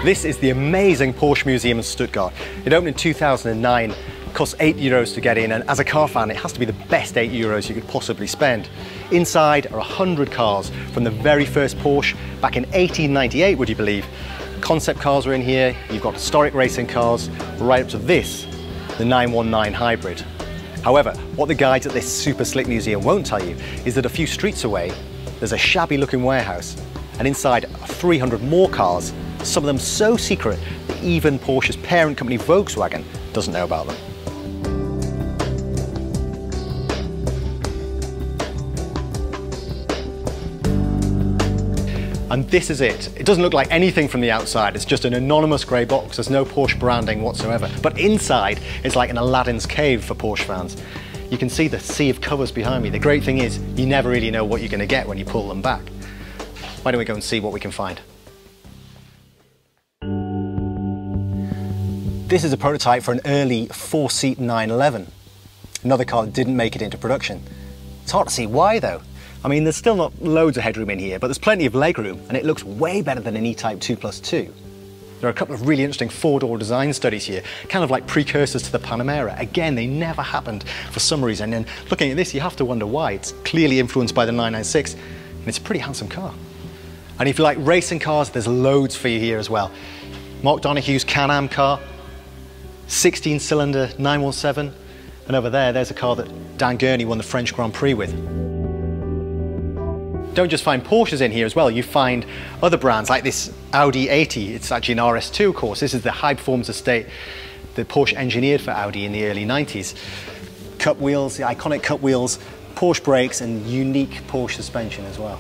This is the amazing Porsche Museum in Stuttgart. It opened in 2009, costs €8 to get in, and as a car fan, it has to be the best €8 you could possibly spend. Inside are 100 cars, from the very first Porsche back in 1898, would you believe? Concept cars are in here, you've got historic racing cars, right up to this, the 919 Hybrid. However, what the guides at this super slick museum won't tell you is that a few streets away, there's a shabby looking warehouse, and inside are 300 more cars, some of them so secret that even Porsche's parent company Volkswagen doesn't know about them. And this is it. It doesn't look like anything from the outside. It's just an anonymous grey box. There's no Porsche branding whatsoever. But inside, it's like an Aladdin's cave for Porsche fans. You can see the sea of covers behind me. The great thing is, you never really know what you're going to get when you pull them back. Why don't we go and see what we can find? This is a prototype for an early 4-seat 911. Another car that didn't make it into production. It's hard to see why though. I mean, there's still not loads of headroom in here, but there's plenty of legroom, and it looks way better than an E-Type 2+2. There are a couple of really interesting four-door design studies here, kind of like precursors to the Panamera. Again, they never happened for some reason, and looking at this, you have to wonder why. It's clearly influenced by the 996, and it's a pretty handsome car. And if you like racing cars, there's loads for you here as well. Mark Donohue's Can-Am car, 16-cylinder 917, and over there's a car that Dan Gurney won the French Grand Prix with. Don't just find Porsches in here as well, you find other brands like this Audi 80. It's actually an RS2 of course. This is the high performance estate that Porsche engineered for Audi in the early 90s. Cup wheels, the iconic cup wheels, Porsche brakes and unique Porsche suspension as well.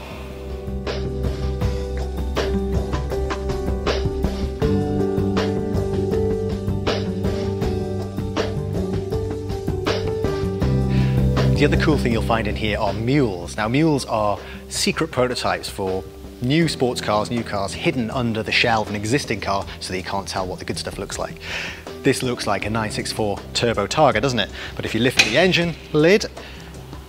The other cool thing you'll find in here are mules. Now mules are secret prototypes for new sports cars, new cars hidden under the shell of an existing car so that you can't tell what the good stuff looks like. This looks like a 964 turbo Targa, doesn't it? But if you lift the engine lid,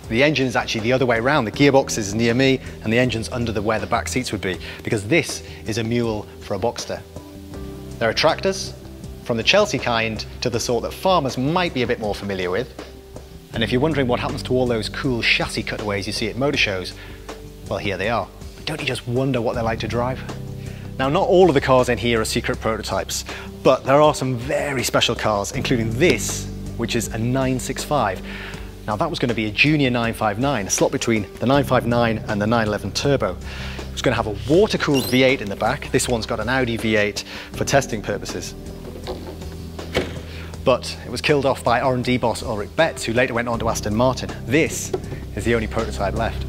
the engine is actually the other way around. The gearbox is near me and the engine's under where the back seats would be, because this is a mule for a Boxster. There are tractors, from the Chelsea kind to the sort that farmers might be a bit more familiar with. And if you're wondering what happens to all those cool chassis cutaways you see at motor shows, well, here they are. But don't you just wonder what they're like to drive? Now, not all of the cars in here are secret prototypes, but there are some very special cars, including this, which is a 965. Now, that was going to be a junior 959, a slot between the 959 and the 911 Turbo. It was going to have a water-cooled V8 in the back. This one's got an Audi V8 for testing purposes. But it was killed off by R&D boss Ulrich Betz, who later went on to Aston Martin. This is the only prototype left.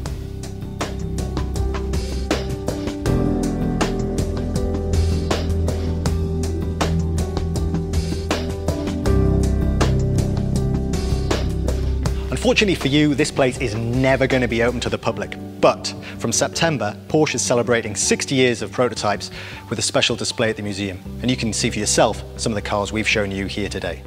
Unfortunately for you, this place is never going to be open to the public. But from September, Porsche is celebrating 60 years of prototypes with a special display at the museum. And you can see for yourself some of the cars we've shown you here today.